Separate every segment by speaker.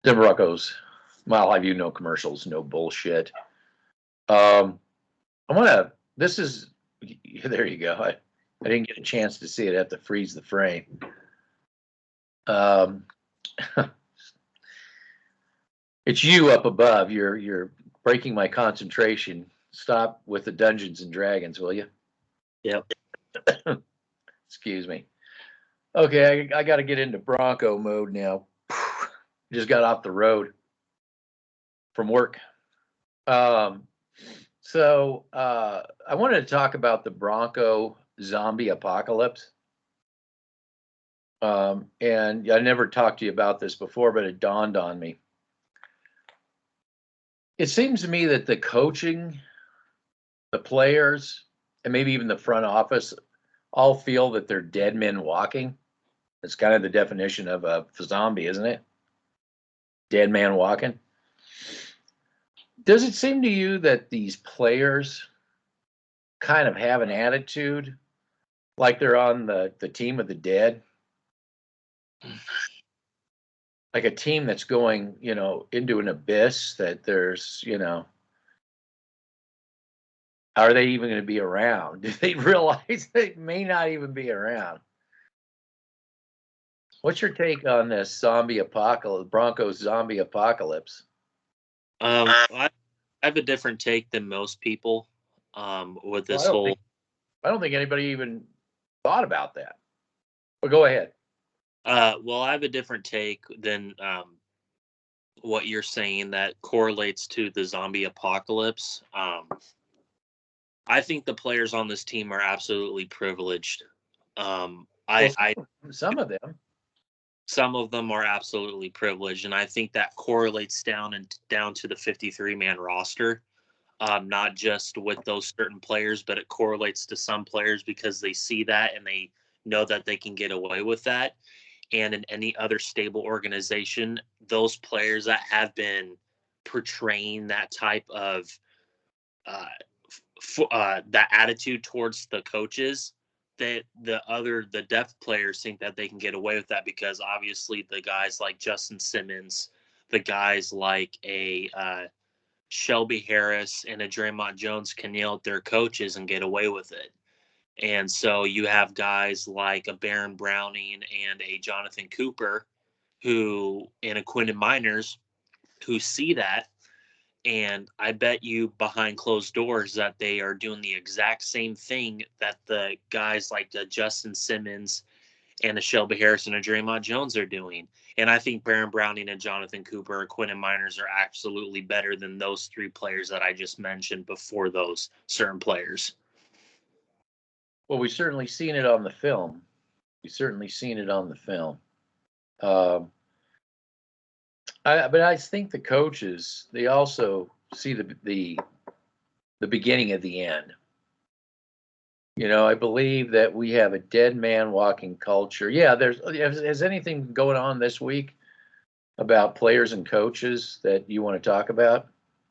Speaker 1: The Broncos. Well, I view no commercials, no bullshit. Um, I want to. This is. There you go. I didn't get a chance to see it. I have to freeze the frame. Um, it's you up above. You're breaking my concentration. Stop with the Dungeons and Dragons, will you?
Speaker 2: Yep.
Speaker 1: Excuse me. Okay, I got to get into Bronco mode now. Just got off the road from work. Um, so I wanted to talk about the Bronco zombie apocalypse. And I never talked to you about this before, but it dawned on me. It seems to me that the coaching, the players, and maybe even the front office all feel that they're dead men walking. It's kind of the definition of a zombie, isn't it? Dead man walking. Does it seem to you that these players kind of have an attitude like they're on the team of the dead? Like a team that's going, into an abyss that there's, are they even going to be around? Do they realize they may not even be around? What's your take on this zombie apocalypse, Broncos zombie apocalypse?
Speaker 2: I have a different take than most people with
Speaker 1: Well,
Speaker 2: this whole.
Speaker 1: I don't think anybody even thought about that. But go ahead.
Speaker 2: Well, I have a different take than what you're saying that correlates to the zombie apocalypse. I think the players on this team are absolutely privileged.
Speaker 1: Well,
Speaker 2: I
Speaker 1: some of them.
Speaker 2: Some of them are absolutely privileged, and I think that correlates down to the 53-man roster. Not just with those certain players, but it correlates to some players because they see that and they know that they can get away with that. And in any other stable organization, those players that have been portraying that type of uh, that attitude towards the coaches, that the depth players think that they can get away with that because obviously the guys like Justin Simmons, the guys like a Shelby Harris and a Draymond Jones can yell at their coaches and get away with it. And so you have guys like a Baron Browning and a Jonathan Cooper who and a Quinton Miners who see that. And I bet you behind closed doors that they are doing the exact same thing that the guys like Justin Simmons and a Shelby Harris and a Draymond Jones are doing. And I think Baron Browning and Jonathan Cooper and Quinton Miners are absolutely better than those three players that I just mentioned before those certain players.
Speaker 1: Well, we've certainly seen it on the film. We've certainly seen it on the film. Um, but I think the coaches they also see the beginning of the end. I believe that we have a dead man walking culture. Yeah, has anything going on this week about players and coaches that you want to talk about?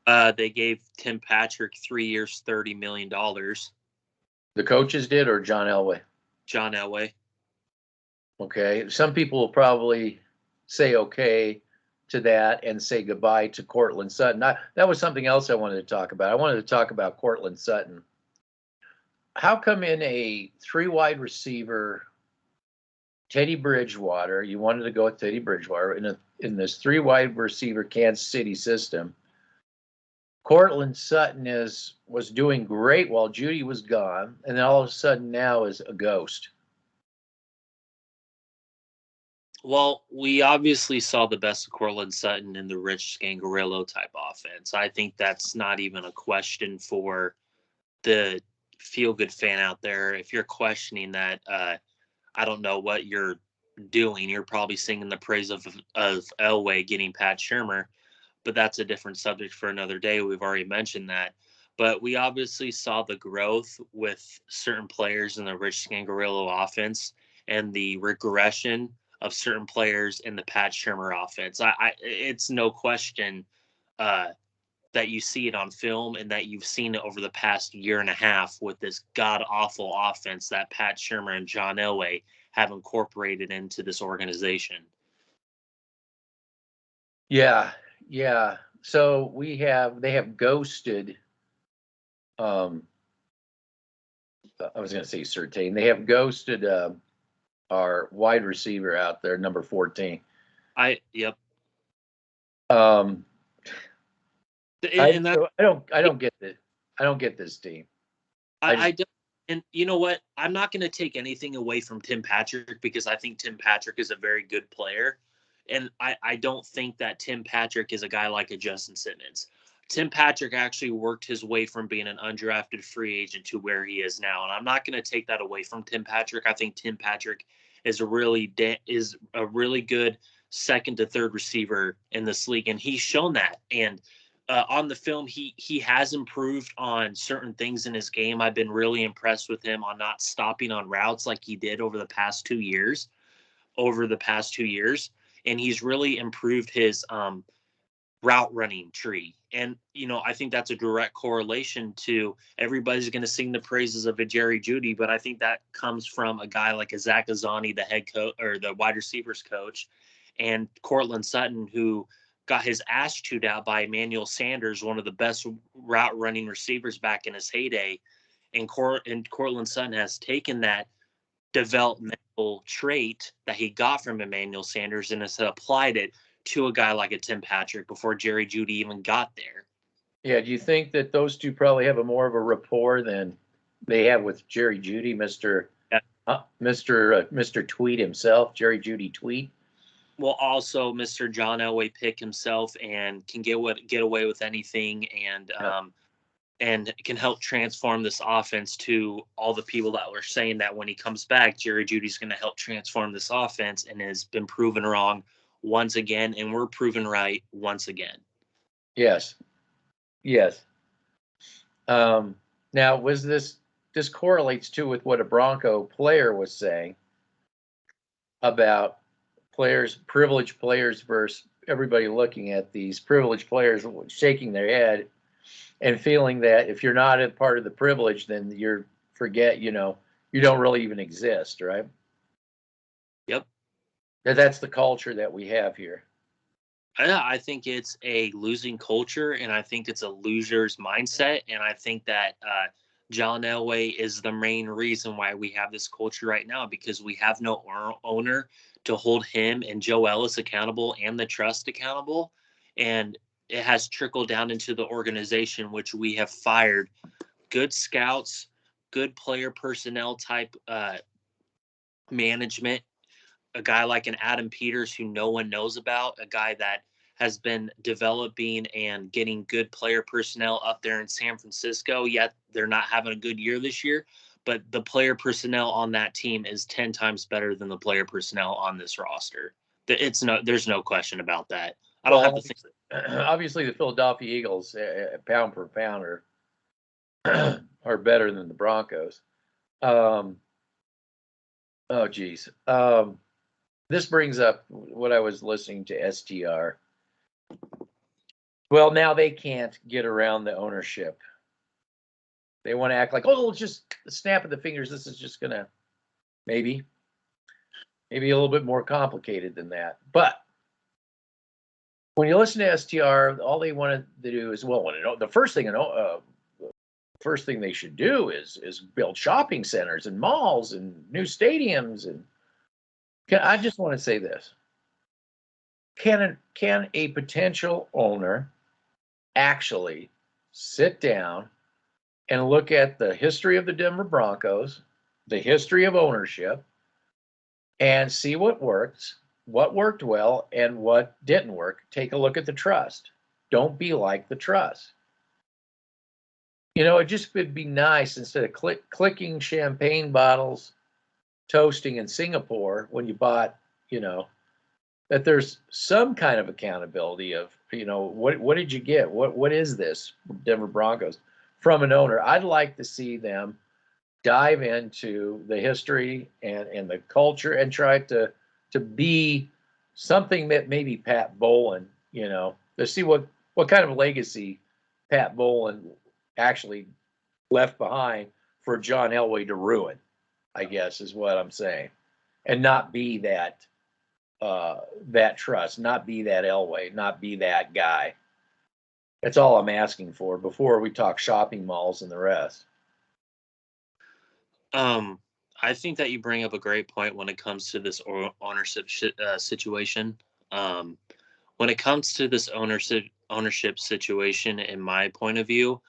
Speaker 2: They gave Tim Patrick 3 years, $30 million.
Speaker 1: The coaches did, or John Elway?
Speaker 2: John Elway.
Speaker 1: Okay, some people will probably say okay to that and say goodbye to Cortland Sutton. That was something else I wanted to talk about. I wanted to talk about Cortland Sutton. How come in a three wide receiver, Teddy Bridgewater, you wanted to go with Teddy Bridgewater in this three wide receiver Kansas City system? Cortland Sutton was doing great while Judy was gone, and then all of a sudden now is a ghost.
Speaker 2: Well, we obviously saw the best of Cortland Sutton in the Rich Scangarillo type offense. I think that's not even a question for the feel good fan out there. If you're questioning that, I don't know what you're doing. You're probably singing the praise of Elway getting Pat Shermer, but that's a different subject for another day. We've already mentioned that. But we obviously saw the growth with certain players in the Rich Scangarillo offense and the regression of certain players in the Pat Shermer offense. It's no question uh, that you see it on film and that you've seen it over the past year and a half with this god awful offense that Pat Shermer and John Elway have incorporated into this organization.
Speaker 1: Yeah, yeah. So they have ghosted. Um, I was going to say Certain. They have ghosted our wide receiver out there, number 14.
Speaker 2: Yep.
Speaker 1: Um,
Speaker 2: And that
Speaker 1: I don't get this. I don't get this team. I just
Speaker 2: I don't. And you know what? I'm not going to take anything away from Tim Patrick because I think Tim Patrick is a very good player. And I don't think that Tim Patrick is a guy like a Justin Simmons. Tim Patrick actually worked his way from being an undrafted free agent to where he is now. And I'm not going to take that away from Tim Patrick. I think Tim Patrick is is a really good second to third receiver in this league. And he's shown that. And on the film, he has improved on certain things in his game. I've been really impressed with him on not stopping on routes like he did over the past 2 years. And he's really improved his route running tree. And I think that's a direct correlation to everybody's going to sing the praises of a Jerry Jeudy, but I think that comes from a guy like a Zach Azzani, the head coach or the wide receivers coach, and Cortland Sutton, who got his ass chewed out by Emmanuel Sanders, one of the best route running receivers back in his heyday. And Cortland Sutton has taken that developmental trait that he got from Emmanuel Sanders and has applied it to a guy like a Tim Patrick before Jerry Jeudy even got there.
Speaker 1: Yeah, do you think that those two probably have a more of a rapport than they have with Jerry Jeudy,
Speaker 2: Yeah.
Speaker 1: Mr. Tweet himself, Jerry Jeudy Tweet?
Speaker 2: Well, also Mr. John Elway pick himself and can get away with anything,
Speaker 1: Yeah.
Speaker 2: And can help transform this offense to all the people that were saying that when he comes back, Jerry Jeudy's going to help transform this offense, and has been proven wrong once again, and we're proven right once again.
Speaker 1: Yes. Yes. Now, was this correlates too with what a Bronco player was saying about privileged players versus everybody looking at these privileged players shaking their head and feeling that if you're not a part of the privilege, then you don't really even exist, right?
Speaker 2: Yep.
Speaker 1: That's the culture that we have here.
Speaker 2: I think it's a losing culture, and I think it's a loser's mindset. And I think that John Elway is the main reason why we have this culture right now, because we have no owner to hold him and Joe Ellis accountable and the trust accountable. And it has trickled down into the organization, which we have fired good scouts, good player personnel type management, a guy like an Adam Peters who no one knows about, a guy that has been developing and getting good player personnel up there in San Francisco, yet they're not having a good year this year. But the player personnel on that team is 10 times better than the player personnel on this roster. There's no question about that. I don't
Speaker 1: Well,
Speaker 2: have to think.
Speaker 1: obviously the Philadelphia Eagles, pound for pound, are better than the Broncos. Um, oh, geez. This brings up what I was listening to STR. Well, now they can't get around the ownership. They want to act like, oh, just the snap of the fingers. This is just gonna maybe a little bit more complicated than that. But when you listen to STR, all they wanted to do is the first thing they should do is build shopping centers and malls and new stadiums. And I just want to say this: can a potential owner actually sit down and look at the history of the Denver Broncos, the history of ownership, and see what worked well, and what didn't work? Take a look at the trust. Don't be like the trust. It just would be nice, instead of clicking champagne bottles, toasting in Singapore when you bought, that there's some kind of accountability of, what did you get? What is this Denver Broncos from an owner? I'd like to see them dive into the history and the culture and try to be something that maybe Pat Bowlen, to see what kind of legacy Pat Bowlen actually left behind for John Elway to ruin, I guess is what I'm saying, and not be that that trust, not be that Elway, not be that guy. That's all I'm asking for before we talk shopping malls and the rest.
Speaker 2: Um, I think that you bring up a great point when it comes to this ownership situation. Um, when it comes to this ownership situation, in my point of view,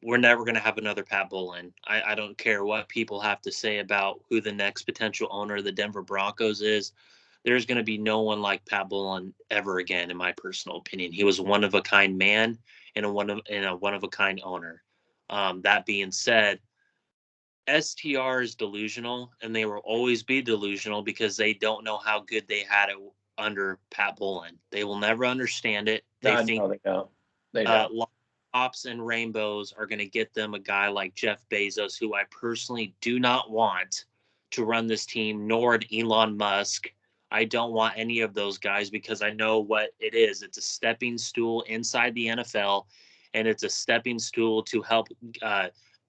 Speaker 2: we're never going to have another Pat Bowlen. I don't care what people have to say about who the next potential owner of the Denver Broncos is. There's going to be no one like Pat Bowlen ever again, in my personal opinion. He was one of a kind man and a one of a kind owner. That being said, STR is delusional, and they will always be delusional because they don't know how good they had it under Pat Bowlen. They will never understand it. They
Speaker 1: No,
Speaker 2: think
Speaker 1: no, they don't. They don't.
Speaker 2: lollipops and rainbows are going to get them a guy like Jeff Bezos, who I personally do not want to run this team, nor an Elon Musk. I don't want any of those guys because I know what it is. It's a stepping stool inside the NFL, and it's a stepping stool to help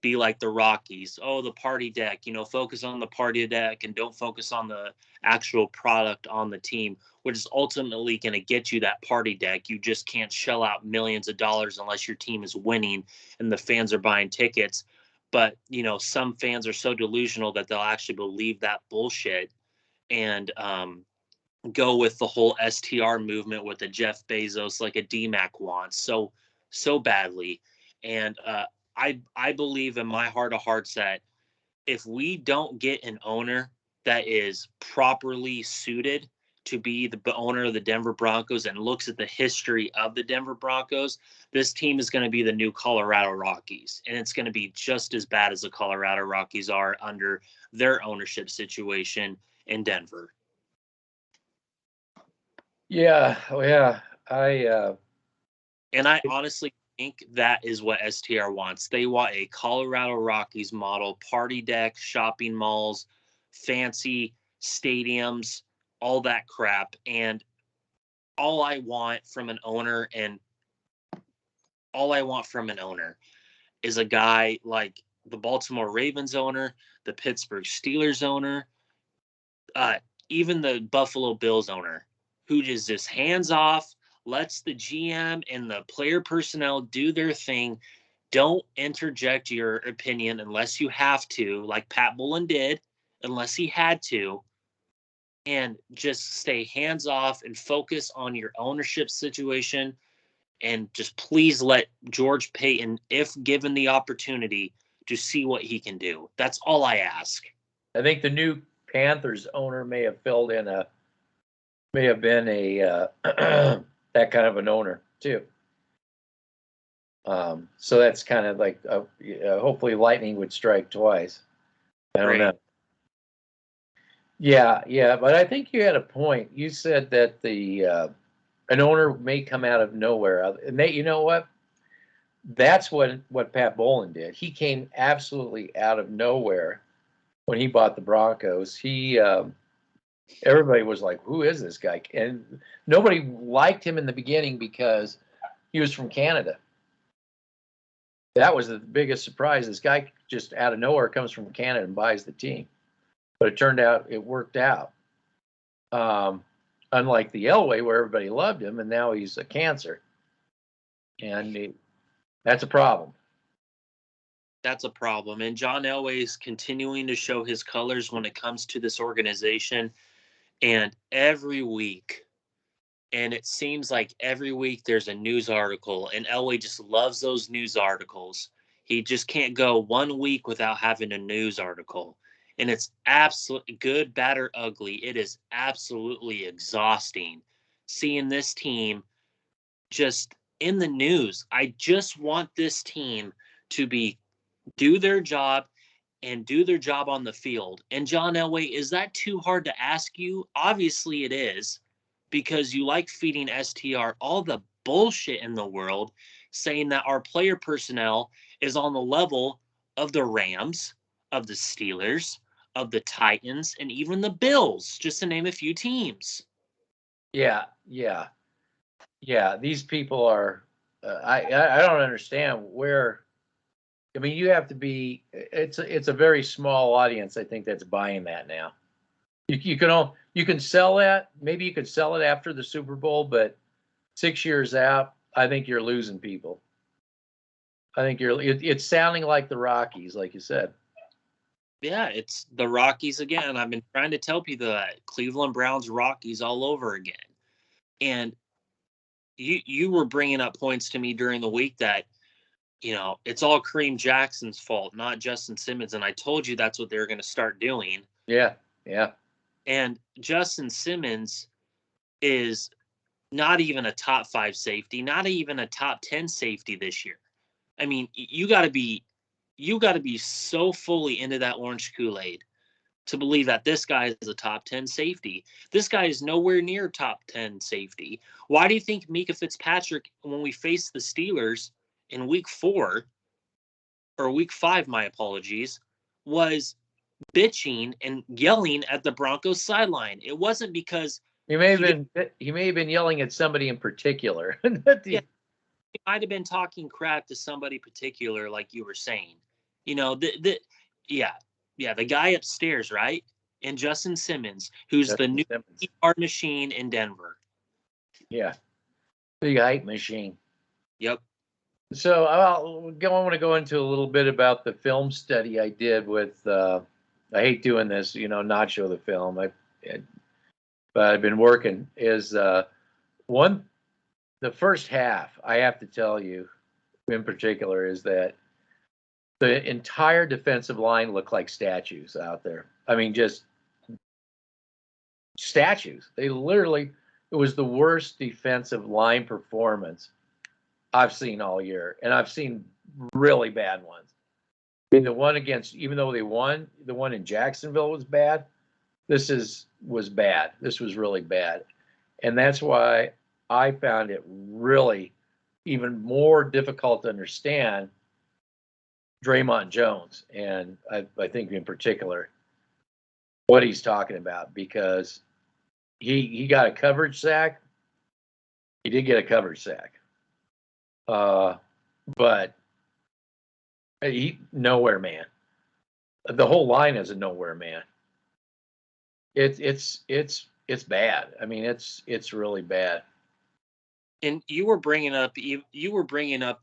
Speaker 2: be like the Rockies. Oh, the party deck, focus on the party deck and don't focus on the actual product on the team, which is ultimately going to get you that party deck. You just can't shell out millions of dollars unless your team is winning and the fans are buying tickets. But, some fans are so delusional that they'll actually believe that bullshit and go with the whole STR movement with a Jeff Bezos like a DMAC wants so badly. And I believe in my heart of hearts that if we don't get an owner that is properly suited to be the owner of the Denver Broncos and looks at the history of the Denver Broncos, this team is going to be the new Colorado Rockies. And it's going to be just as bad as the Colorado Rockies are under their ownership situation in Denver.
Speaker 1: Yeah, oh yeah.
Speaker 2: And I honestly think that is what STR wants. They want a Colorado Rockies model, party deck, shopping malls, fancy stadiums, all that crap. And all I want from an owner and all I want from an owner is a guy like the Baltimore Ravens owner, the Pittsburgh Steelers owner, uh, even the Buffalo Bills owner, who just hands off, lets the GM and the player personnel do their thing. Don't interject your opinion unless you have to, like Pat Bowlen did, unless he had to, and just stay hands off and focus on your ownership situation. And just please let George Payton, if given the opportunity, to see what he can do. That's all I ask.
Speaker 1: I think the new Panthers owner may have been a that kind of an owner too. So that's kind of like hopefully lightning would strike twice. I don't know. Yeah, yeah, but I think you had a point. You said that the an owner may come out of nowhere, and you know what? That's what Pat Bowlen did. He came absolutely out of nowhere when he bought the Broncos. Everybody was like, "Who is this guy?" And nobody liked him in the beginning because he was from Canada. That was the biggest surprise. This guy just out of nowhere comes from Canada and buys the team. But it turned out it worked out. Um, Unlike the Elway, where everybody loved him, and now he's a cancer, and that's a problem.
Speaker 2: That's a problem. And John Elway is continuing to show his colors when it comes to this organization. And every week, and it seems like every week there's a news article, and Elway just loves those news articles. He just can't go 1 week without having a news article. And it's absolutely good, bad, or ugly. It is absolutely exhausting seeing this team just in the news. I just want this team to do their job and do their job on the field. And John Elway, is that too hard to ask you? Obviously it is, because you like feeding STR all the bullshit in the world, saying that our player personnel is on the level of the Rams, of the Steelers, of the Titans, and even the Bills, just to name a few teams.
Speaker 1: Yeah, yeah, yeah. These people are. I don't understand where. I mean, you have to be. It's a very small audience. I think that's buying that now. You can sell that. Maybe you could sell it after the Super Bowl, but 6 years out, I think you're losing people. I think it's sounding like the Rockies, like you said.
Speaker 2: Yeah, it's the Rockies again. I've been trying to tell people that Cleveland Browns Rockies all over again. And you were bringing up points to me during the week that it's all Kareem Jackson's fault, not Justin Simmons. And I told you that's what they're going to start doing.
Speaker 1: Yeah, yeah.
Speaker 2: And Justin Simmons is not even a top 5 safety, not even a top 10 safety this year. I mean, you got to be so fully into that orange Kool-Aid to believe that this guy is a top 10 safety. This guy is nowhere near top 10 safety. Why do you think Mika Fitzpatrick, when we faced the Steelers in week 4 or week 5, my apologies, was bitching and yelling at the Broncos sideline? It wasn't because
Speaker 1: he may have been yelling at somebody in particular.
Speaker 2: Yeah, he might have been talking crap to somebody particular, like you were saying. Yeah, the guy upstairs, right? And Justin Simmons, who's
Speaker 1: Justin
Speaker 2: the new
Speaker 1: Simmons.
Speaker 2: PR machine in Denver.
Speaker 1: Yeah, big hype machine.
Speaker 2: Yep.
Speaker 1: So I want to go into a little bit about the film study I did with. I hate doing this, not show the film. But I've been working. Is one the first half? I have to tell you, in particular, is that the entire defensive line looked like statues out there. I mean, just statues. They literally. It was the worst defensive line performance I've seen all year, and I've seen really bad ones. I mean, the one against, even though they won, the one in Jacksonville was bad. Was bad. This was really bad, and that's why I found it really even more difficult to understand Draymond Jones, and I think in particular what he's talking about, because he got a coverage sack. He did get a coverage sack. But he nowhere man. The whole line is a nowhere man. It's bad. I mean, it's really bad.
Speaker 2: And you were bringing up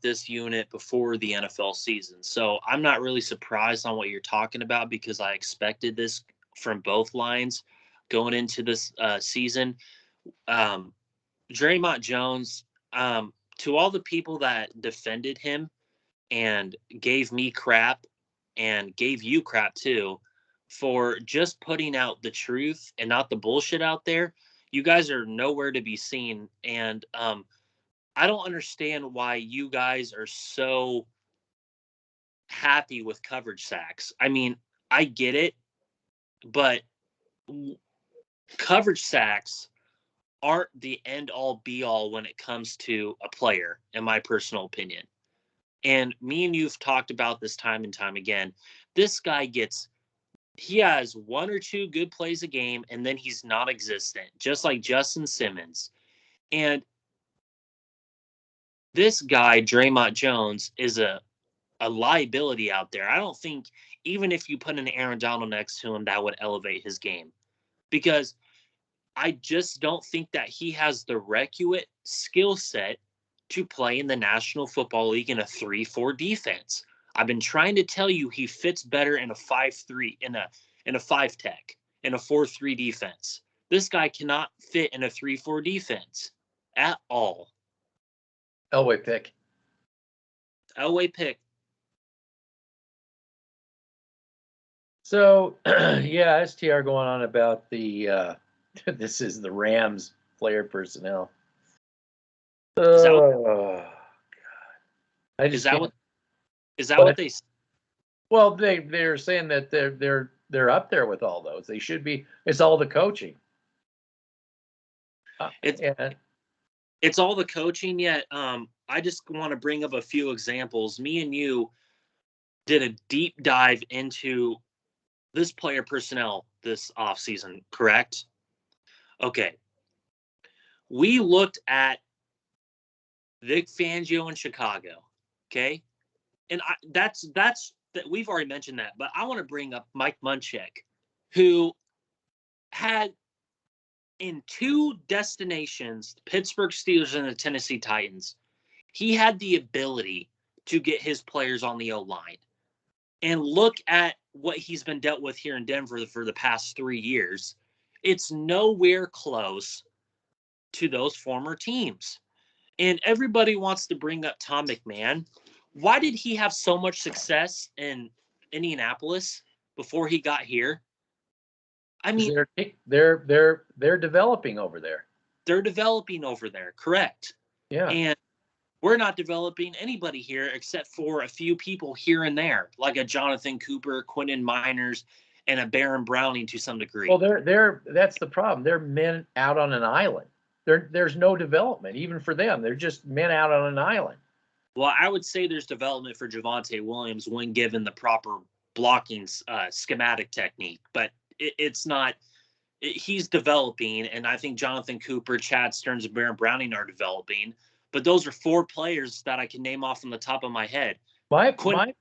Speaker 2: this unit before the NFL season, so I'm not really surprised on what you're talking about because I expected this from both lines going into this season. Draymond Jones, to all the people that defended him and gave me crap and gave you crap too for just putting out the truth and not the bullshit out there, you guys are nowhere to be seen. And I don't understand why you guys are so happy with coverage sacks. I mean, I get it, but coverage sacks aren't the end all be all when it comes to a player, in my personal opinion. And me and you've talked about this time and time again. This guy he has 1 or 2 good plays a game, and then he's non-existent, just like Justin Simmons. And this guy, Draymond Jones, is a liability out there. I don't think even if you put an Aaron Donald next to him, that would elevate his game. Because I just don't think that he has the requisite skill set to play in the National Football League in a 3-4 defense. I've been trying to tell you he fits better in a 5-3, in a 5 tech, in a 4-3 defense. This guy cannot fit in a 3-4 defense at all.
Speaker 1: Elway pick.
Speaker 2: Elway pick.
Speaker 1: So yeah, STR going on about the this is the Rams player personnel.
Speaker 2: Is that
Speaker 1: God. I just
Speaker 2: is that what they?
Speaker 1: Well, they're saying that they're up there with all those. They should be. It's all the coaching.
Speaker 2: It's all the coaching. Yet, I just want to bring up a few examples. Me and you did a deep dive into this player personnel this offseason, correct? Okay. We looked at Vic Fangio in Chicago. Okay. And that's that we've already mentioned that, but I want to bring up Mike Munchak, who had in two destinations, the Pittsburgh Steelers and the Tennessee Titans, he had the ability to get his players on the O-line. And look at what he's been dealt with here in Denver for the past 3 years. It's nowhere close to those former teams. And everybody wants to bring up Tom McMahon. Why did he have so much success in Indianapolis before he got here? I mean,
Speaker 1: they're developing over there.
Speaker 2: they're developing over there, correct?
Speaker 1: Yeah.
Speaker 2: And we're not developing anybody here except for a few people here and there, like a Jonathan Cooper, Quentin Miners, and a Baron Browning to some degree.
Speaker 1: Well, that's the problem. They're men out on an island. There's no development even for them. They're just men out on an island.
Speaker 2: Well, I would say there's development for Javonte Williams when given the proper blocking schematic technique, but it's not. He's developing, and I think Jonathan Cooper, Chad Stearns, and Baron Browning are developing. But those are 4 players that I can name off on the top of my head.
Speaker 1: My problem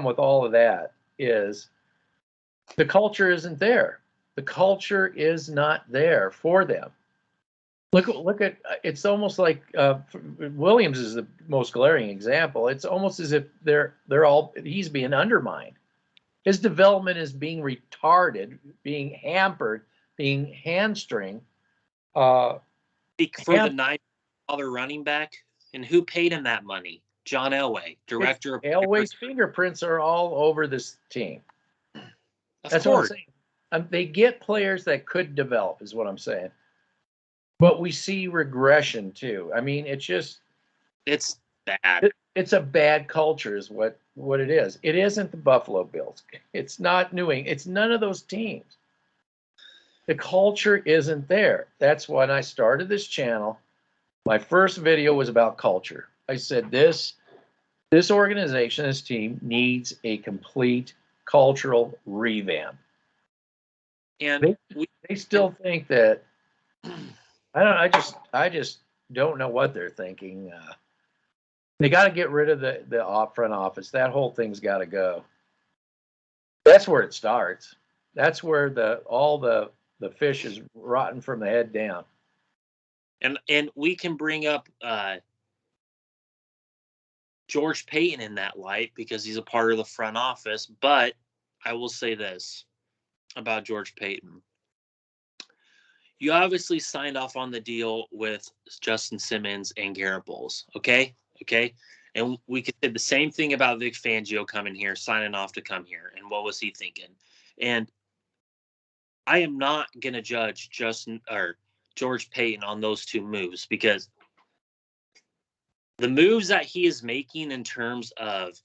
Speaker 1: with all of that is the culture isn't there. The culture is not there for them. Look at it's almost like Williams is the most glaring example. It's almost as if he's being undermined. His development is being retarded, being hampered, being hamstring.
Speaker 2: For the $9 running back, and who paid him that money? John Elway, director of
Speaker 1: Elway's fingerprints are all over this team. That's what I'm saying. They get players that could develop, is what I'm saying. But we see regression too. I mean, it's
Speaker 2: bad.
Speaker 1: It's a bad culture, is what it is. It isn't the Buffalo Bills. It's not New England. It's none of those teams. The culture isn't there. That's when I started this channel. My first video was about culture. I said this organization, this team needs a complete cultural revamp.
Speaker 2: And
Speaker 1: they still think that I just don't know what they're thinking. They got to get rid of the front office. That whole thing's got to go. That's where it starts. That's where all the fish is rotten from the head down.
Speaker 2: And we can bring up George Payton in that light because he's a part of the front office. But I will say this about George Payton. You obviously signed off on the deal with Justin Simmons and Garrett Bowles, okay? And we could say the same thing about Vic Fangio coming here, signing off to come here. And what was he thinking? And I am not going to judge George Payton on those 2 moves because the moves that he is making in terms of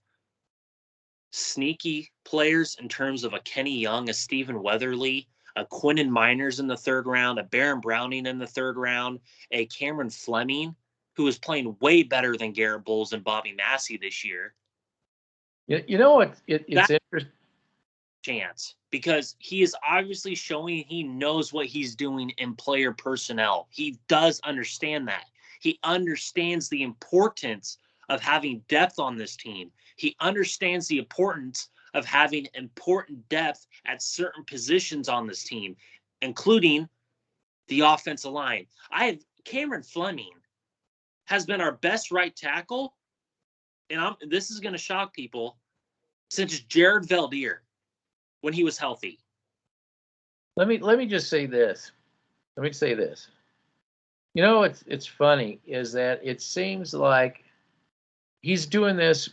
Speaker 2: sneaky players, in terms of a Kenny Young, a Stephen Weatherly, a Quentin Miners in the 3rd round, a Baron Browning in the 3rd round, a Cameron Fleming, who is playing way better than Garrett Bowles and Bobby Massey this year.
Speaker 1: You know what? It's interesting.
Speaker 2: Chance because he is obviously showing he knows what he's doing in player personnel. He does understand that. He understands the importance of having depth on this team. He understands the importance of having important depth at certain positions on this team, including the offensive line. Cameron Fleming has been our best right tackle, and this is going to shock people, since Jared Valdir when he was healthy.
Speaker 1: Let me just say this. You know, it's funny is that it seems like he's doing this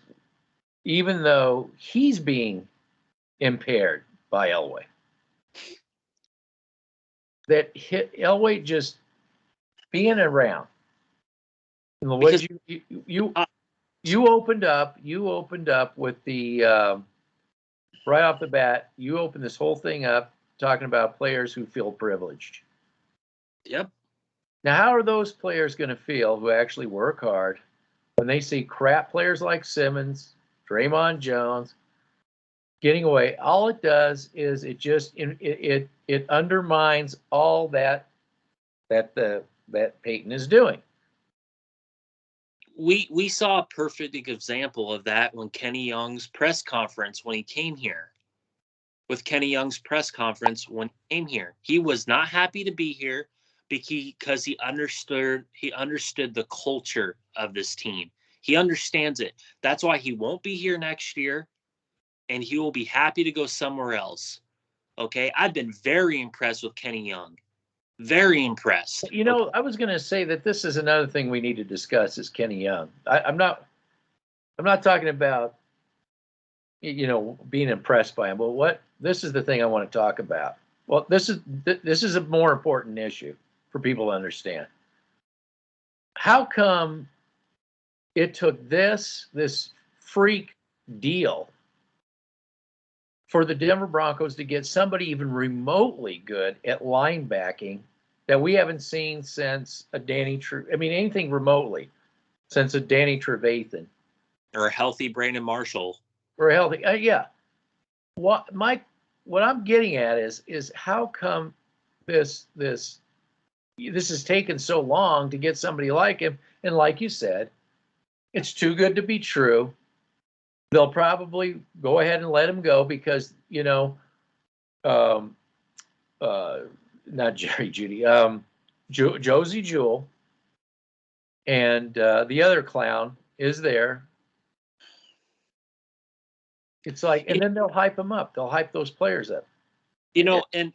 Speaker 1: even though he's being impaired by Elway. That Elway just being around. In the way you opened up with the right off the bat, you opened this whole thing up talking about players who feel privileged.
Speaker 2: Yep.
Speaker 1: Now, how are those players going to feel who actually work hard when they see crap players like Simmons, Draymond Jones getting away? All it does is it undermines all that Peyton is doing.
Speaker 2: We saw a perfect example of that when Kenny Young's press conference when he came here. with Kenny Young's press conference when he came here. He was not happy to be here because he understood the culture of this team. He understands it. That's why he won't be here next year, and he will be happy to go somewhere else. Okay, I've been very impressed with Kenny Young. Very impressed.
Speaker 1: You know, I was going to say that this is another thing we need to discuss is Kenny Young. I'm not talking about, you know, being impressed by him. But this is the thing I want to talk about. Well, this is a more important issue for people to understand. How come it took this freak deal for the Denver Broncos to get somebody even remotely good at linebacking that we haven't seen since anything remotely since a Danny Trevathan
Speaker 2: or a healthy Brandon Marshall
Speaker 1: or a healthy, yeah. What I'm getting at is how come this has taken so long to get somebody like him? And like you said, it's too good to be true. They'll probably go ahead and let him go because, you know, not Jerry Judy, Josie Jewell, and the other clown is there. It's like, and then they'll hype him up. They'll hype those players up.
Speaker 2: You know, and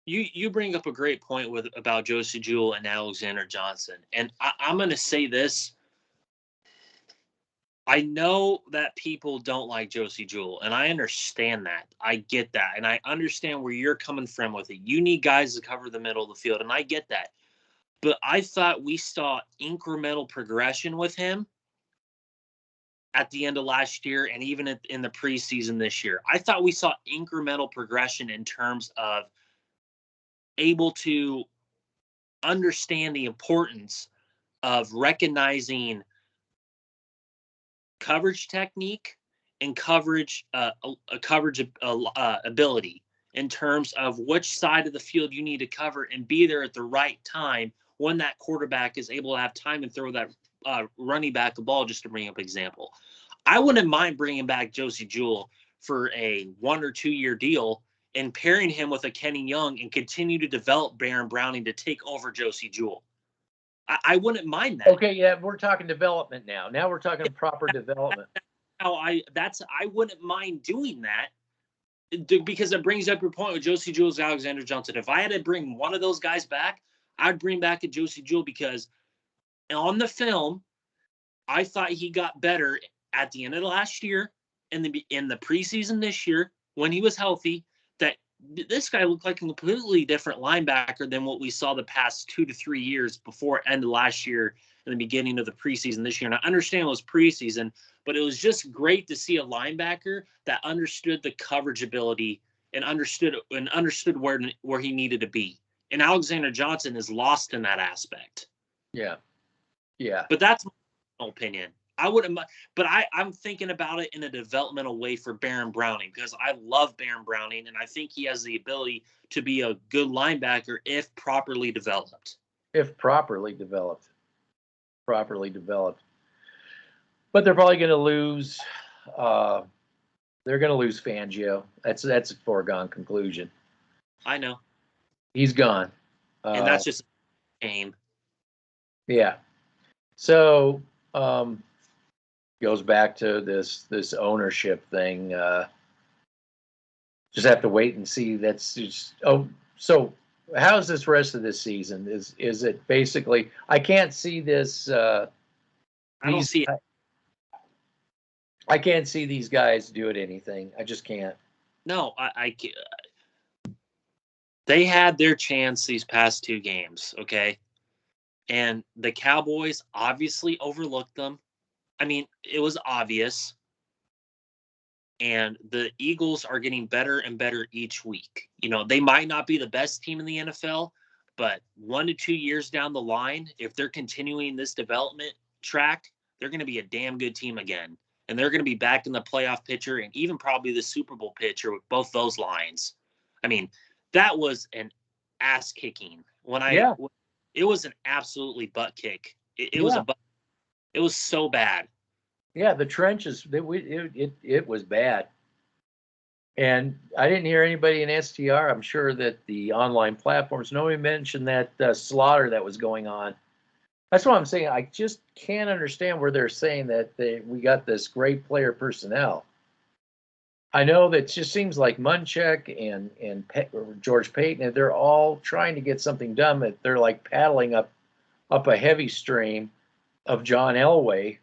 Speaker 2: you bring up a great point about Josie Jewell and Alexander Johnson. And I'm going to say this. I know that people don't like Josie Jewell, and I understand that. I get that. And I understand where you're coming from with it. You need guys to cover the middle of the field, and I get that. But I thought we saw incremental progression with him at the end of last year and even in the preseason this year. I thought we saw incremental progression in terms of able to understand the importance of recognizing coverage technique and coverage ability in terms of which side of the field you need to cover and be there at the right time when that quarterback is able to have time and throw that running back a ball, just to bring up an example. I wouldn't mind bringing back Josie Jewell for a 1 or 2 year deal and pairing him with a Kenny Young and continue to develop Baron Browning to take over Josie Jewell. I wouldn't mind that.
Speaker 1: Okay, yeah, we're talking development now. Now we're talking proper development.
Speaker 2: I wouldn't mind doing that because it brings up your point with Josie Jewell and Alexander Johnson. If I had to bring one of those guys back, I'd bring back a Josie Jewell because on the film, I thought he got better at the end of last year and in the preseason this year when he was healthy. That this guy looked like a completely different linebacker than what we saw the past 2 to 3 years before end of last year and the beginning of the preseason this year. And I understand it was preseason, but it was just great to see a linebacker that understood the coverage ability and understood where he needed to be. And Alexander Johnson is lost in that aspect.
Speaker 1: Yeah. Yeah.
Speaker 2: But that's my opinion. I wouldn't, but I'm thinking about it in a developmental way for Baron Browning because I love Baron Browning and I think he has the ability to be a good linebacker if properly developed.
Speaker 1: Properly developed. But they're probably going to lose. They're going to lose Fangio. That's a foregone conclusion.
Speaker 2: I know.
Speaker 1: He's gone.
Speaker 2: And that's just a shame.
Speaker 1: Yeah. So, goes back to this ownership thing. Just have to wait and see. That's just, so how's this rest of this season? Is it basically? I can't see this.
Speaker 2: I don't see it.
Speaker 1: I can't see these guys doing anything. I just can't.
Speaker 2: No, I can't. They had their chance these past 2 games, okay? And the Cowboys obviously overlooked them. I mean, it was obvious. And the Eagles are getting better and better each week. You know, they might not be the best team in the NFL, but 1 to 2 years down the line, if they're continuing this development track, they're going to be a damn good team again. And they're going to be back in the playoff picture and even probably the Super Bowl picture with both those lines. I mean, that was an ass kicking. It was an absolutely butt kick. It was so bad.
Speaker 1: Yeah, the trenches. It was bad. And I didn't hear anybody in STR. I'm sure that the online platforms, nobody mentioned that slaughter that was going on. That's what I'm saying. I just can't understand where they're saying that we got this great player personnel. I know that it just seems like Munchak and George Payton, they're all trying to get something done. But they're like paddling up a heavy stream of John Elway,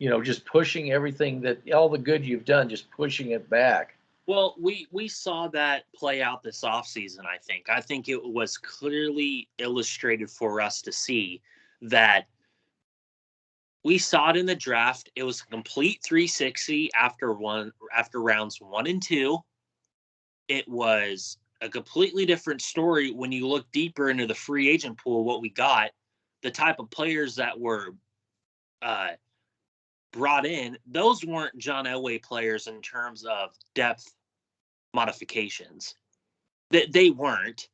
Speaker 1: just pushing everything that all the good you've done, just pushing it back.
Speaker 2: Well, we saw that play out this offseason, I think. I think it was clearly illustrated for us to see that we saw it in the draft. It was a complete 360 after rounds 1 and 2. It was a completely different story when you look deeper into the free agent pool, what we got, the type of players that were brought in. Those weren't John Elway players in terms of depth modifications. They weren't.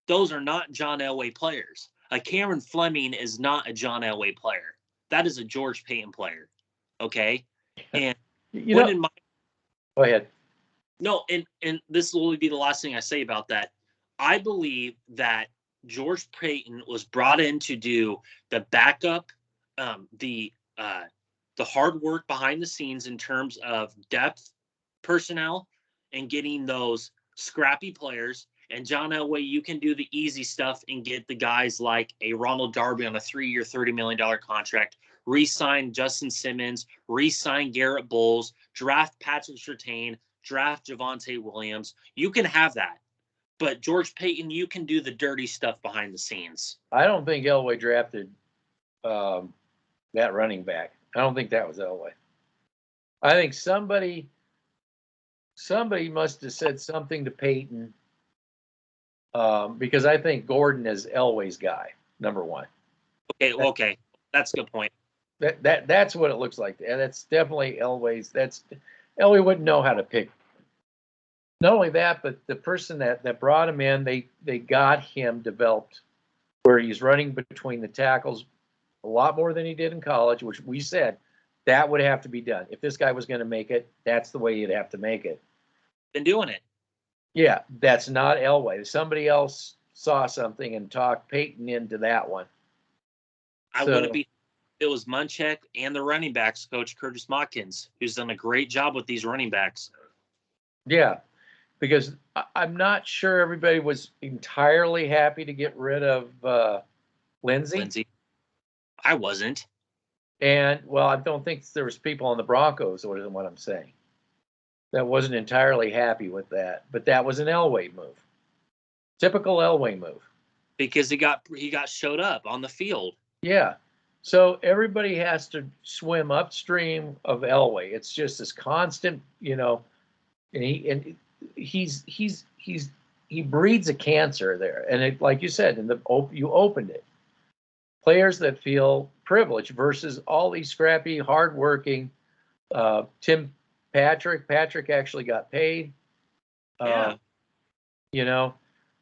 Speaker 2: Those are not John Elway players. Cameron Fleming is not a John Elway player. That is a George Payton player. Okay? And
Speaker 1: You
Speaker 2: when
Speaker 1: know,
Speaker 2: in my
Speaker 1: go ahead.
Speaker 2: no, and this will be the last thing I say about that. I believe that George Payton was brought in to do the backup, the hard work behind the scenes in terms of depth personnel and getting those scrappy players. And John Elway, you can do the easy stuff and get the guys like a Ronald Darby on a 3-year, $30 million contract, re-sign Justin Simmons, re-sign Garrett Bowles, draft Patrick Surtain, draft Javonte Williams. You can have that. But George Payton, you can do the dirty stuff behind the scenes.
Speaker 1: I don't think Elway drafted that running back. I don't think that was Elway. I think somebody must have said something to Payton, because I think Gordon is Elway's guy, number one.
Speaker 2: Okay, that's a good point.
Speaker 1: That's what it looks like, and that's definitely Elway's. Elway wouldn't know how to pick. Not only that, but the person that brought him in, they got him developed where he's running between the tackles a lot more than he did in college, which we said that would have to be done. If this guy was going to make it, that's the way you'd have to make it.
Speaker 2: Been doing it.
Speaker 1: Yeah, that's not Elway. Somebody else saw something and talked Peyton into that one.
Speaker 2: I wouldn't be. It was Munchak and the running backs coach, Curtis Motkins, who's done a great job with these running backs.
Speaker 1: Yeah, because I'm not sure everybody was entirely happy to get rid of Lindsey.
Speaker 2: I wasn't.
Speaker 1: And, well, I don't think there was people on the Broncos, or what I'm saying, that wasn't entirely happy with that. But that was an Elway move. Typical Elway move.
Speaker 2: Because he got showed up on the field.
Speaker 1: Yeah. So everybody has to swim upstream of Elway. It's just this constant, and he breeds a cancer there. And it, like you said, you opened it. Players that feel privileged versus all these scrappy, hardworking. Tim Patrick actually got paid.
Speaker 2: Yeah.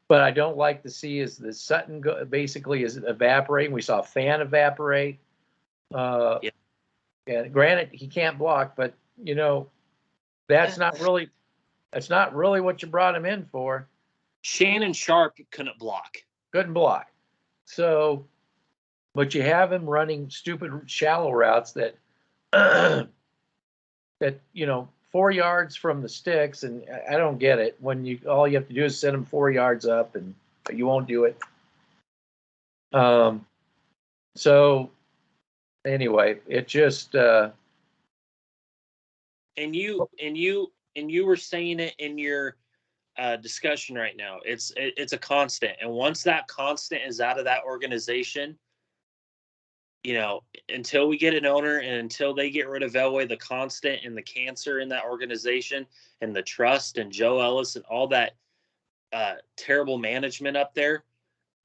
Speaker 1: But I don't like to see is the Sutton basically is evaporating. We saw Fan evaporate. Yeah. And granted, he can't block, but that's not really what you brought him in for.
Speaker 2: Shannon Sharp couldn't block.
Speaker 1: Couldn't block. So, but you have him running stupid shallow routes that 4 yards from the sticks, and I don't get it. When all you have to do is send them 4 yards up, and you won't do it. So anyway, it just.
Speaker 2: And you were saying it in your discussion right now. It's a constant, and once that constant is out of that organization, until we get an owner and until they get rid of Elway, the constant and the cancer in that organization and the trust and Joe Ellis and all that terrible management up there,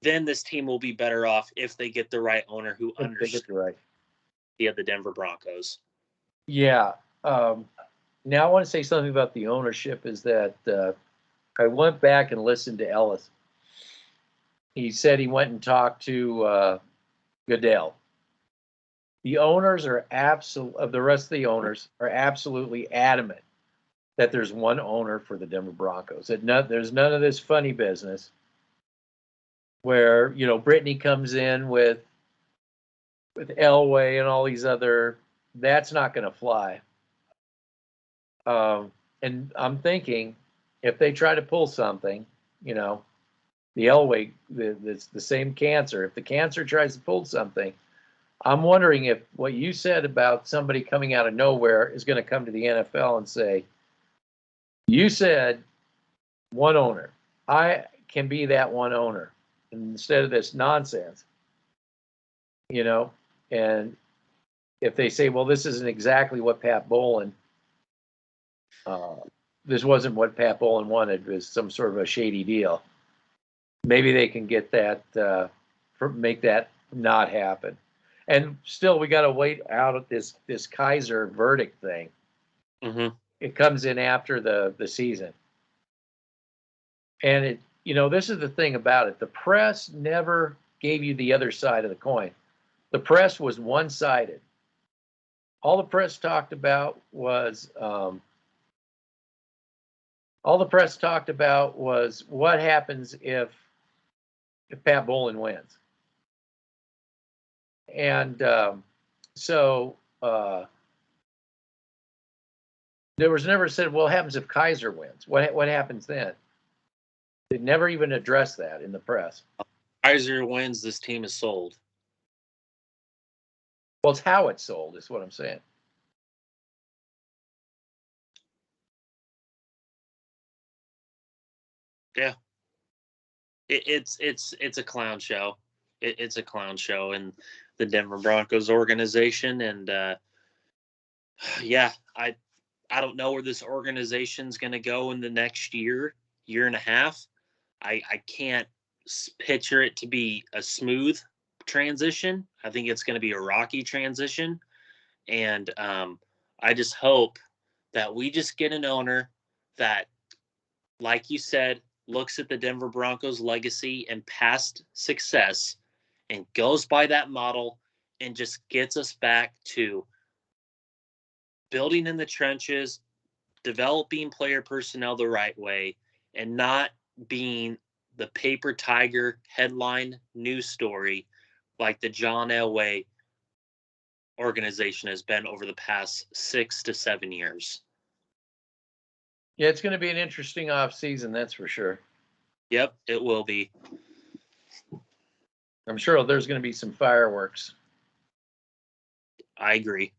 Speaker 2: then this team will be better off if they get the right owner who understands the Denver Broncos.
Speaker 1: Yeah. Now I want to say something about the ownership is that I went back and listened to Ellis. He said he went and talked to Goodell. The owners are the rest of the owners are absolutely adamant that there's one owner for the Denver Broncos. There's none of this funny business where, Brittany comes in with Elway and all these other. That's not going to fly. And I'm thinking if they try to pull something, the Elway, the same cancer. If the cancer tries to pull something, I'm wondering if what you said about somebody coming out of nowhere is going to come to the NFL and say, you said one owner. I can be that one owner instead of this nonsense, and if they say, well, this isn't exactly what Pat Bowlen, this wasn't what Pat Bowlen wanted, it was some sort of a shady deal. Maybe they can get that, make that not happen. And still, we got to wait out of this Kaiser verdict thing.
Speaker 2: Mm-hmm.
Speaker 1: It comes in after the season. And this is the thing about it. The press never gave you the other side of the coin. The press was one-sided. All the press talked about was what happens if Pat Bowlen wins. And so there was never said, well, what happens if Kaiser wins? What happens then? They never even addressed that in the press.
Speaker 2: Kaiser wins, this team is sold.
Speaker 1: Well, it's how it's sold is what I'm saying.
Speaker 2: Yeah. It's a clown show. It's a clown show in the Denver Broncos organization. And yeah, I don't know where this organization's going to go in the next year and a half. I can't picture it to be a smooth transition. I think it's going to be a rocky transition. And I just hope that we just get an owner that, like you said, looks at the Denver Broncos legacy and past success and goes by that model and just gets us back to building in the trenches, developing player personnel the right way, and not being the paper tiger headline news story like the John Elway organization has been over the past 6 to 7 years.
Speaker 1: Yeah, it's going to be an interesting off season, that's for sure.
Speaker 2: Yep, it will be.
Speaker 1: I'm sure there's going to be some fireworks.
Speaker 2: I agree.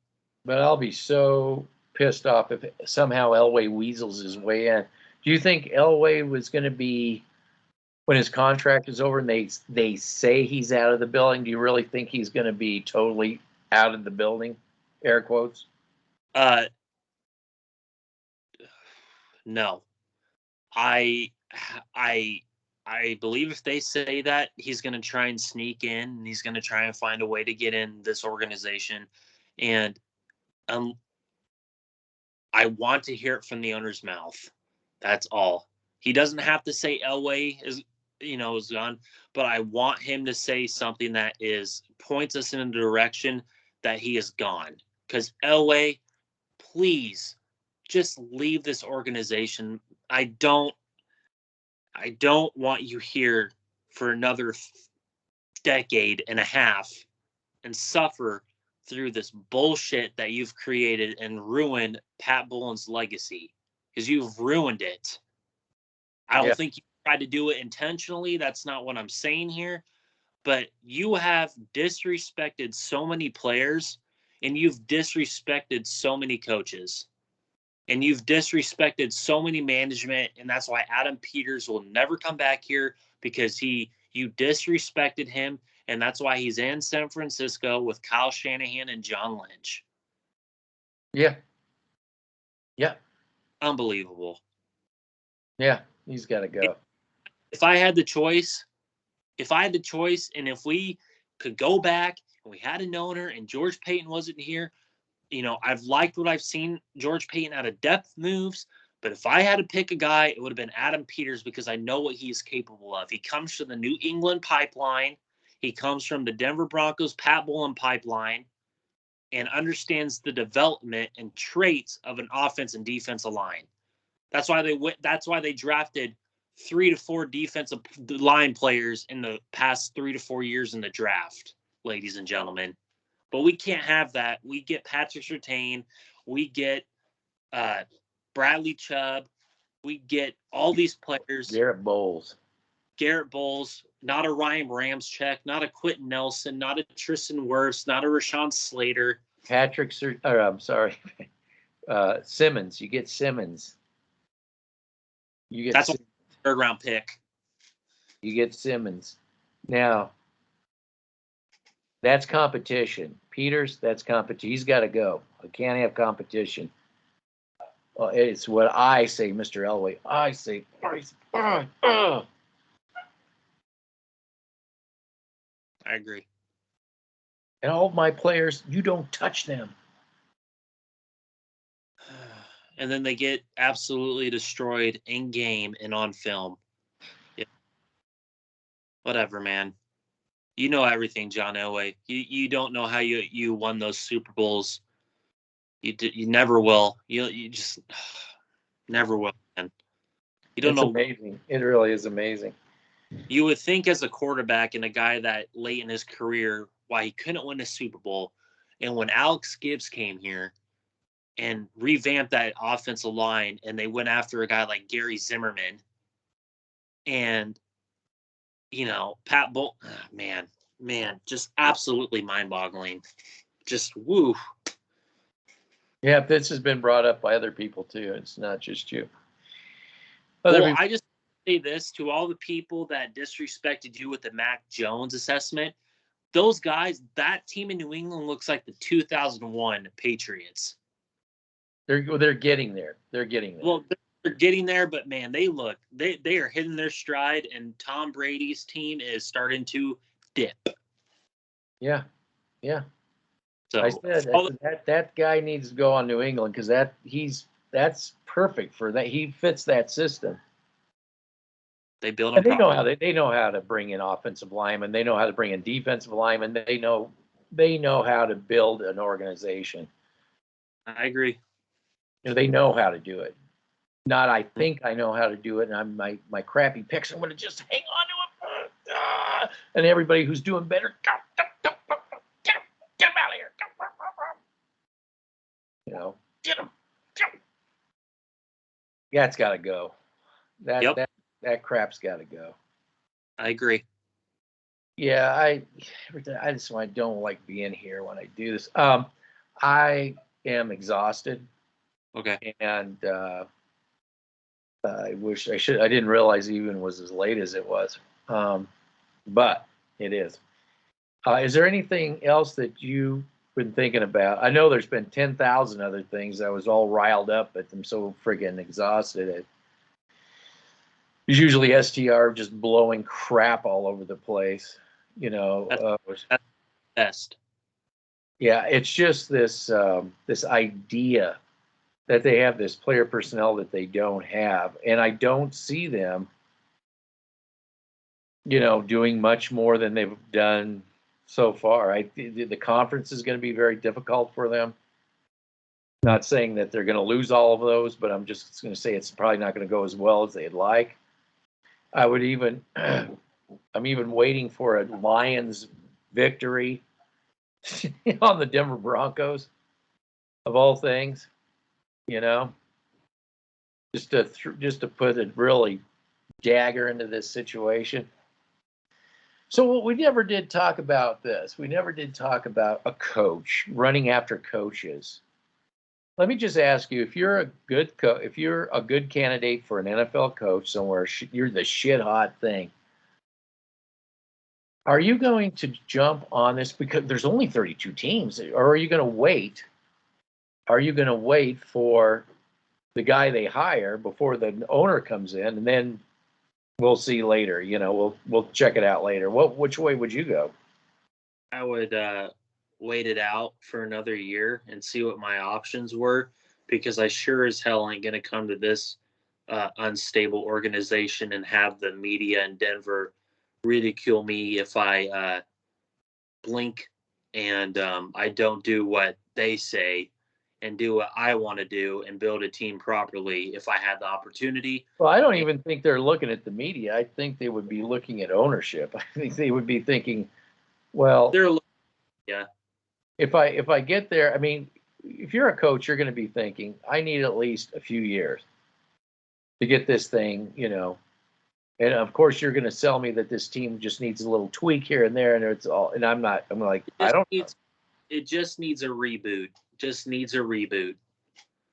Speaker 1: But I'll be so pissed off if somehow Elway weasels his way in. Do you think Elway was going to be, when his contract is over and they say he's out of the building, do you really think he's going to be totally out of the building? Air quotes.
Speaker 2: No. I believe if they say that, he's going to try and sneak in and he's going to try and find a way to get in this organization. And I want to hear it from the owner's mouth. That's all. He doesn't have to say Elway is gone, but I want him to say something that points us in the direction that he is gone. Because Elway, please just leave this organization. I don't want you here for another decade and a half and suffer through this bullshit that you've created and ruined Pat Bowlen's legacy, because you've ruined it. I don't think you tried to do it intentionally. That's not what I'm saying here. But you have disrespected so many players and you've disrespected so many coaches. And you've disrespected so many management, and that's why Adam Peters will never come back here, because you disrespected him, and that's why he's in San Francisco with Kyle Shanahan and John Lynch.
Speaker 1: Yeah. Yeah.
Speaker 2: Unbelievable.
Speaker 1: Yeah, he's got to go.
Speaker 2: If I had the choice, and if we could go back and we had an owner and George Payton wasn't here, I've liked what I've seen George Payton out of depth moves, but if I had to pick a guy, it would have been Adam Peters, because I know what he is capable of. He comes from the New England pipeline. He comes from the Denver Broncos Pat Bowlen pipeline and understands the development and traits of an offense and defensive line. That's why they went. That's why they drafted 3 to 4 defensive line players in the past 3 to 4 years in the draft, ladies and gentlemen. But we can't have that. We get Patrick Surtain. We get Bradley Chubb. We get all these players.
Speaker 1: Garrett Bowles,
Speaker 2: not a Ryan Ramczyk, not a Quentin Nelson, not a Tristan Wirfs, not a Rashawn Slater.
Speaker 1: Simmons. You get Simmons.
Speaker 2: That's a third-round pick.
Speaker 1: You get Simmons. Now, that's competition. Peters, that's competition. He's got to go. I can't have competition. It's what I say, Mr. Elway. I say,
Speaker 2: I agree.
Speaker 1: And all of my players, you don't touch them.
Speaker 2: And then they get absolutely destroyed in game and on film. Yeah. Whatever, man. You know everything, John Elway. You don't know how you won those Super Bowls. You never will. You just never will, man. You don't know.
Speaker 1: It's amazing. It really is amazing.
Speaker 2: You would think as a quarterback and a guy that late in his career, why he couldn't win a Super Bowl. And when Alex Gibbs came here and revamped that offensive line, and they went after a guy like Gary Zimmerman, and Pat Bull, man, just absolutely mind-boggling. Just woo.
Speaker 1: Yeah, this has been brought up by other people too. It's not just you.
Speaker 2: I just say this to all the people that disrespected you with the Mac Jones assessment. Those guys, that team in New England looks like the 2001 Patriots.
Speaker 1: They're getting there. They're getting there.
Speaker 2: Well, they're getting there, but man, they are hitting their stride, and Tom Brady's team is starting to dip.
Speaker 1: Yeah.
Speaker 2: So
Speaker 1: I said that guy needs to go on New England because that's perfect for that. He fits that system.
Speaker 2: They build
Speaker 1: and they know how to bring in offensive linemen. They know how to bring in defensive linemen. They know how to build an organization.
Speaker 2: I agree.
Speaker 1: They know how to do it. Not I think I know how to do it, and I'm my crappy picks. I'm going to just hang on to it. And everybody who's doing better, get him out of here. Get him. That's got to go. That crap's got to go.
Speaker 2: I agree.
Speaker 1: Yeah, I don't like being here when I do this. I am exhausted.
Speaker 2: Okay.
Speaker 1: And I wish I didn't realize it even was as late as it was. But it is. Is there anything else that you've been thinking about? I know there's been 10,000 other things. I was all riled up, but I'm so friggin' exhausted. It's usually STR just blowing crap all over the place.
Speaker 2: That's best.
Speaker 1: Yeah, it's just this idea that they have this player personnel that they don't have, and I don't see them, doing much more than they've done so far. The conference is going to be very difficult for them. Not saying that they're going to lose all of those, but I'm just going to say it's probably not going to go as well as they'd like. I'm even waiting for a Lions victory on the Denver Broncos, of all things, just to put a really dagger into this situation. So we never did talk about this. We never did talk about a coach running after coaches. Let me just ask you: if you're a good candidate for an NFL coach somewhere, you're the shit hot thing. Are you going to jump on this because there's only 32 teams, or are you going to wait? Are you going to wait for the guy they hire before the owner comes in, and then we'll see later? We'll check it out later. Which way would you go?
Speaker 2: I would wait it out for another year and see what my options were, because I sure as hell ain't going to come to this unstable organization and have the media in Denver ridicule me if I blink and I don't do what they say and do what I want to do and build a team properly if I had the opportunity.
Speaker 1: Well, I don't even think they're looking at the media. I think they would be looking at ownership. I think they would be thinking, well,
Speaker 2: They're, yeah,
Speaker 1: if I get there, I mean, if you're a coach, you're going to be thinking, I need at least a few years to get this thing, And of course, you're going to sell me that this team just needs a little tweak here and there, and it's all. And I'm not. I'm like,
Speaker 2: it
Speaker 1: I
Speaker 2: just
Speaker 1: don't know.
Speaker 2: needs it just needs a reboot. Just needs a reboot.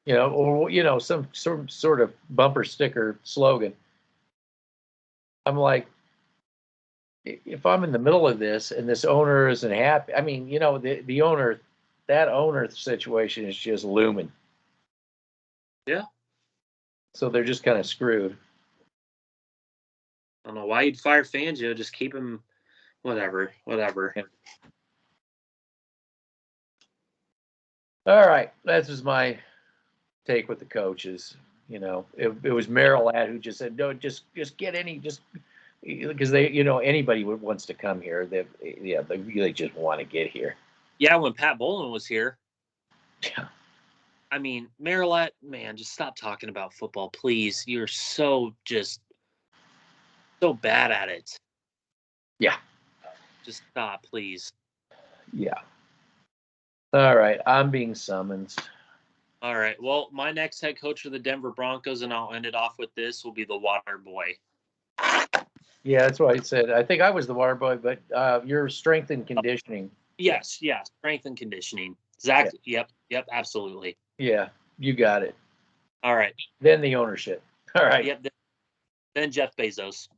Speaker 1: Or some sort of bumper sticker slogan. I'm like, if I'm in the middle of this and this owner isn't happy, I mean, the owner, that owner situation is just looming.
Speaker 2: Yeah.
Speaker 1: So they're just kind of screwed.
Speaker 2: I don't know why you'd fire Fangio. Just keep him. Whatever.
Speaker 1: Yeah. All right, that's just my take with the coaches. It was Merrill who just said, no, just get just because anybody who wants to come here, they just want to get here.
Speaker 2: Yeah, when Pat Bowlen was here.
Speaker 1: Yeah.
Speaker 2: I mean, Marilette, man, just stop talking about football, please. You're so bad at it.
Speaker 1: Yeah.
Speaker 2: Just stop, please.
Speaker 1: Yeah. All right, I'm being summoned.
Speaker 2: All right. Well, my next head coach for the Denver Broncos, and I'll end it off with this, will be the Water Boy.
Speaker 1: Yeah, that's what I said. I think I was the water boy, but your strength and conditioning.
Speaker 2: Yes, strength and conditioning. Zach, yep, absolutely.
Speaker 1: Yeah, you got it.
Speaker 2: All right.
Speaker 1: Then the ownership. All right.
Speaker 2: Yep. Then Jeff Bezos.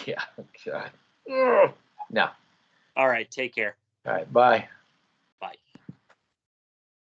Speaker 1: Yeah. God. No.
Speaker 2: All right. Take care.
Speaker 1: All right. Bye.